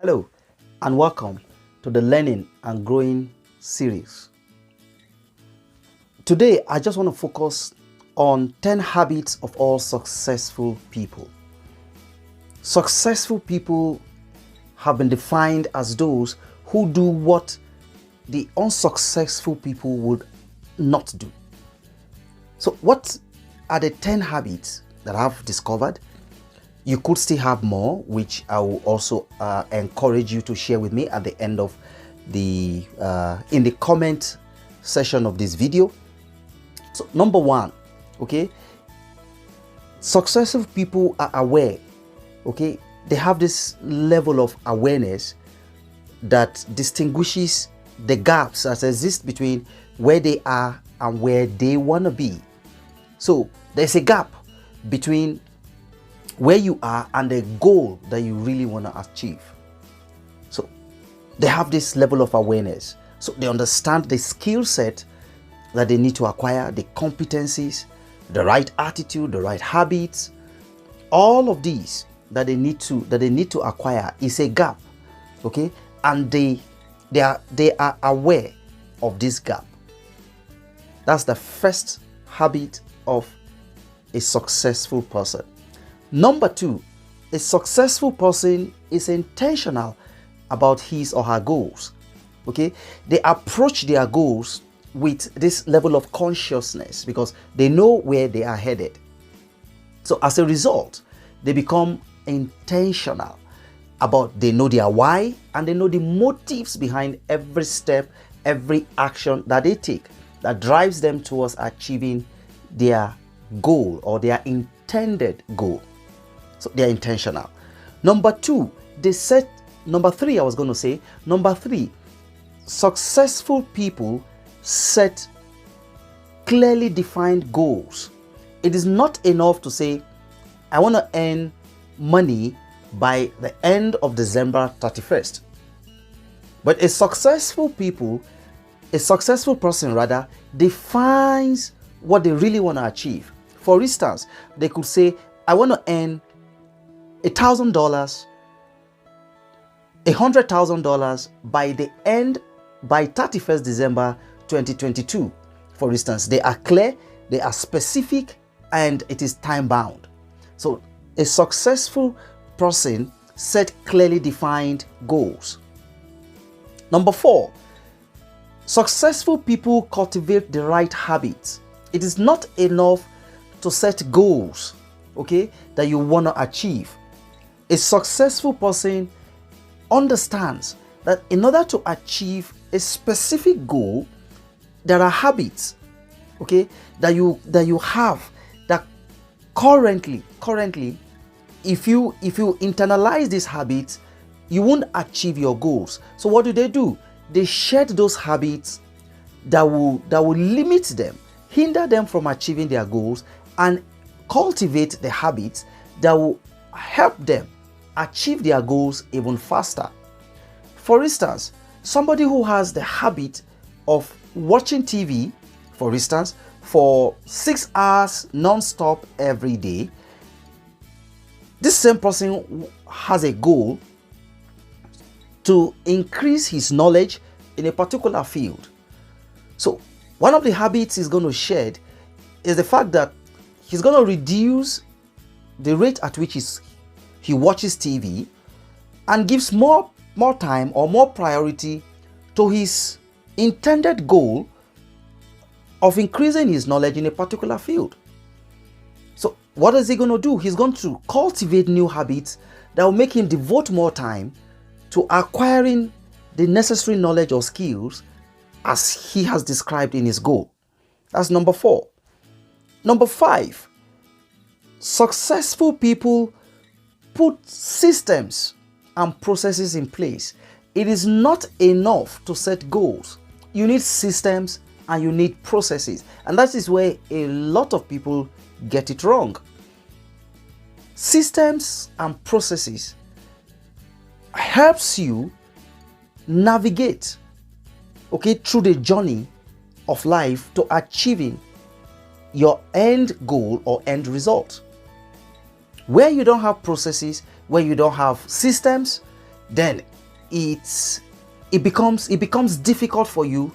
Hello and welcome to the Learning and Growing series. Today, I just want to focus on 10 habits of all successful people. Successful people have been defined as those who do what the unsuccessful people would not do. So, what are the 10 habits that I've discovered? You could still have more, which I will also encourage you to share with me at the end of the in the comment section of this video. So number one, okay, successful people are aware, okay, they have this level of awareness that distinguishes the gaps that exist between where they are and where they want to be. So there's a gap between where you are and the goal that you really want to achieve. So they have this level of awareness. So they understand the skill set that they need to acquire, the competencies, the right attitude, the right habits. All of these that they need to acquire is a gap. Okay? And they are aware of this gap. That's the first habit of a successful person. Number two, a successful person is intentional about his or her goals. Okay, they approach their goals with this level of consciousness because they know where they are headed. So as a result, they become intentional about, they know their why and they know the motives behind every step, every action that they take that drives them towards achieving their goal or their intended goal. So they are intentional. Number three, successful people set clearly defined goals. It is not enough to say, I want to earn money by the end of December 31st. But a successful person rather, defines what they really want to achieve. For instance, they could say, I want to earn $1,000, $100,000 by 31st December 2022. For instance, they are clear, they are specific, and it is time bound. So a successful person set clearly defined goals. Number four, successful people cultivate the right habits. It is not enough to set goals, okay, that you want to achieve. A successful person understands that in order to achieve a specific goal, there are habits, okay, that you have that currently, if you internalize these habits, you won't achieve your goals. So what do? They shed those habits that will limit them, hinder them from achieving their goals, and cultivate the habits that will help them achieve their goals even faster. For instance, somebody who has the habit of watching TV, for instance, for 6 hours non-stop every day, this same person has a goal to increase his knowledge in a particular field. So one of the habits he's going to shed is the fact that he's going to reduce the rate at which he watches TV and gives more time or more priority to his intended goal of increasing his knowledge in a particular field. So what is he going to do? He's going to cultivate new habits that will make him devote more time to acquiring the necessary knowledge or skills as he has described in his goal. That's number four. Number five, successful people put systems and processes in place. It is not enough to set goals. You need systems and you need processes. And that is where a lot of people get it wrong. Systems and processes helps you navigate, okay, through the journey of life to achieving your end goal or end result. Where you don't have processes, where you don't have systems, then it becomes difficult for you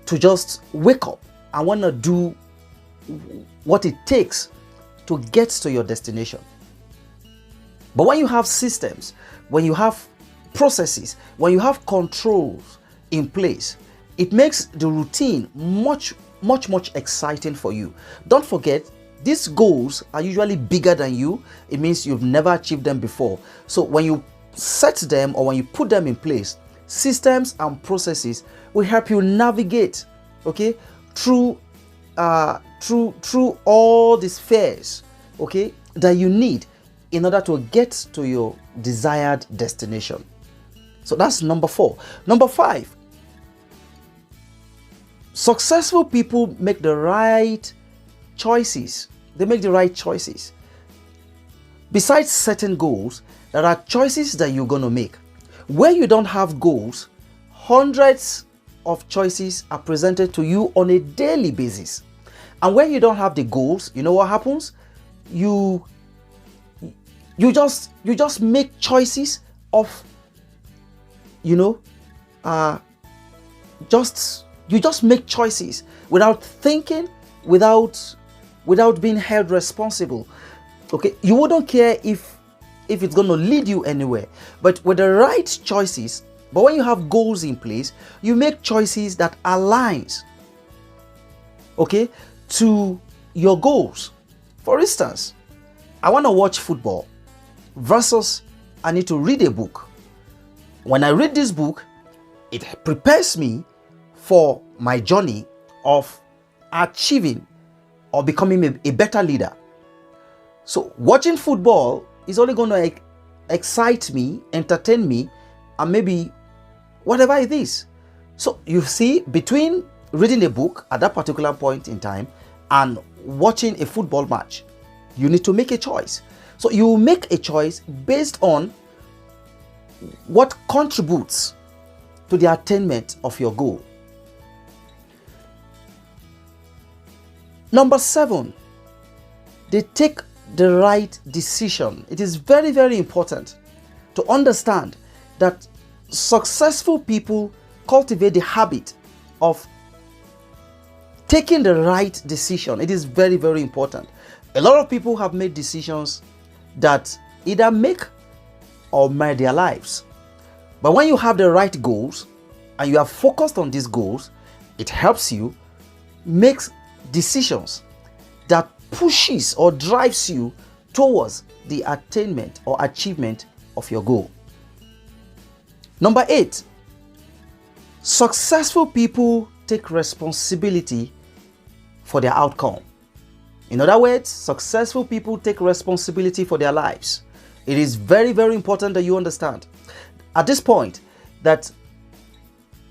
to just wake up and want to do what it takes to get to your destination. But when you have systems, when you have processes, when you have controls in place, it makes the routine much exciting for you. Don't forget, these goals are usually bigger than you. It means you've never achieved them before. So when you set them or when you put them in place, systems and processes will help you navigate, okay, through all these fears, okay, that you need in order to get to your desired destination. So that's number 4. Number 5, successful people make the right choices. They make the right choices. Besides setting goals, there are choices that you're going to make. Where you don't have goals, hundreds of choices are presented to you on a daily basis. And when you don't have the goals, you know what happens? You just make choices of, you just make choices without thinking, without being held responsible. Okay, you wouldn't care if it's going to lead you anywhere. But with the right choices, but when you have goals in place, you make choices that aligns, okay, to your goals. For instance, I want to watch football versus I need to read a book. When I read this book, it prepares me for my journey of achieving or becoming a better leader. So watching football is only going to excite me, entertain me, and maybe whatever it is. So you see, between reading a book at that particular point in time and watching a football match, you need to make a choice. So you make a choice based on what contributes to the attainment of your goal. Number 7, they take the right decision. It is very, very important to understand that successful people cultivate the habit of taking the right decision. It is very, very important. A lot of people have made decisions that either make or mar their lives. But when you have the right goals and you are focused on these goals, it helps you make decisions that pushes or drives you towards the attainment or achievement of your goal. Number 8, successful people take responsibility for their outcome. In other words, successful people take responsibility for their lives. It is very, very important that you understand at this point that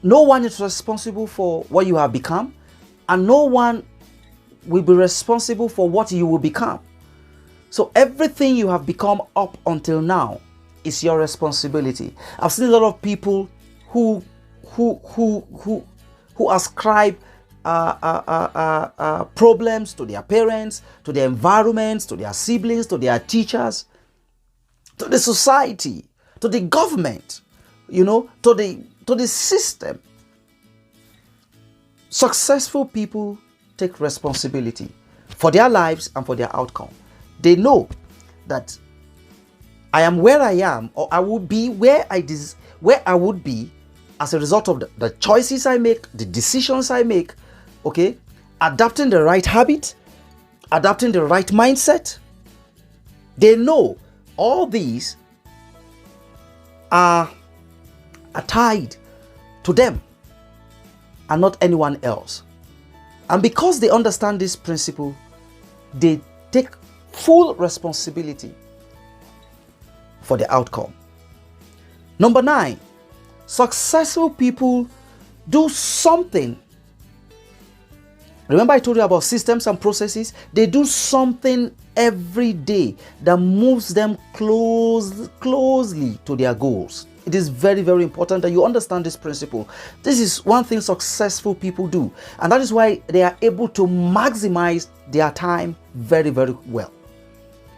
no one is responsible for what you have become, and no one will be responsible for what you will become. So everything you have become up until now is your responsibility. I've seen a lot of people who ascribe problems to their parents, to their environments, to their siblings, to their teachers, to the society, to the government, to the system. Successful people take responsibility for their lives and for their outcome. They know that I am where I am, or I will be where I would be as a result of the choices I make, the decisions I make, okay? Adapting the right habit, adapting the right mindset. They know all these are tied to them and not anyone else. And because they understand this principle, they take full responsibility for the outcome. Number 9, successful people do something. Remember I told you about systems and processes? They do something every day that moves them closely to their goals. It is very, very important that you understand this principle. This is one thing successful people do, and that is why they are able to maximize their time very, very well.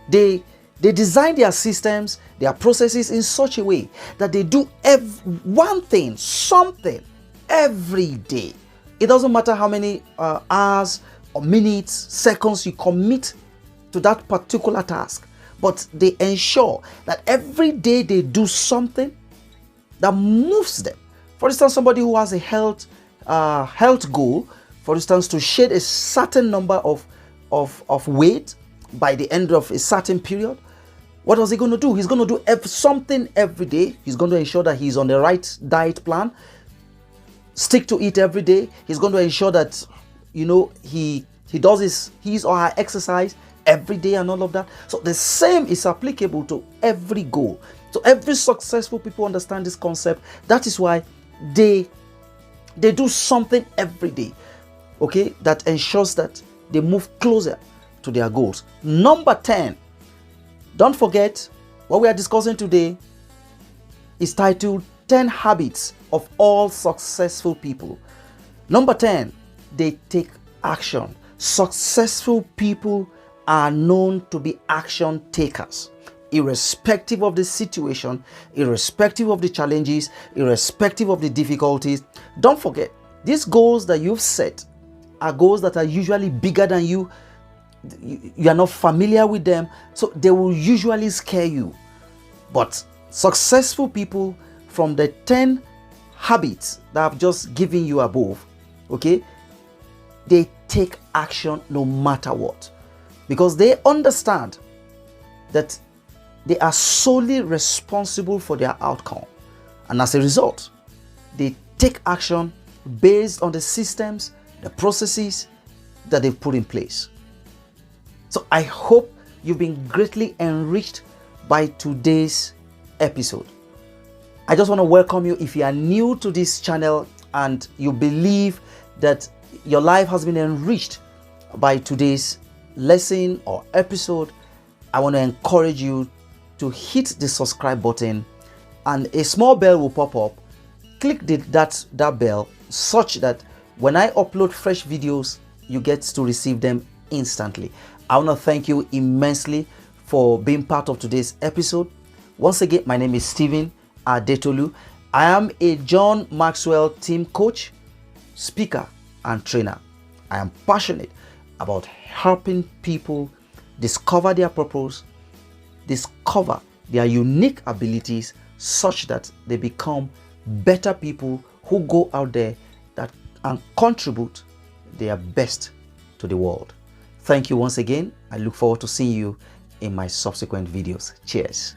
They They design their systems, their processes in such a way that they do one thing, something every day. It doesn't matter how many hours or minutes, seconds you commit to that particular task, but they ensure that every day they do something that moves them. For instance, somebody who has a health goal, for instance, to shed a certain number of weight by the end of a certain period, what is he going to do? He's going to do something every day. He's going to ensure that he's on the right diet plan, stick to it every day. He's going to ensure that, he does his or her exercise every day and all of that. So the same is applicable to every goal. So every successful people understand this concept. That is why they do something every day, okay, that ensures that they move closer to their goals. Number 10, don't forget, what we are discussing today is titled 10 Habits of All Successful People. Number 10, they take action. Successful people are known to be action takers, irrespective of the situation, irrespective of the challenges, irrespective of the difficulties. Don't forget, these goals that you've set are goals that are usually bigger than you. You are not familiar with them, so they will usually scare you. But successful people, from the 10 habits that I've just given you above, okay, they take action no matter what, because they understand that they are solely responsible for their outcome, and as a result, they take action based on the systems, the processes that they've put in place. So I hope you've been greatly enriched by today's episode. I just want to welcome you. If you are new to this channel and you believe that your life has been enriched by today's lesson or episode, I want to encourage you to hit the subscribe button, and a small bell will pop up. Click that bell such that when I upload fresh videos, you get to receive them instantly. I want to thank you immensely for being part of today's episode. Once again, my name is Stephen Adetolu. I am a John Maxwell team coach, speaker, and trainer. I am passionate about helping people discover their purpose, discover their unique abilities, such that they become better people who go out there and contribute their best to the world. Thank you once again. I look forward to seeing you in my subsequent videos. Cheers.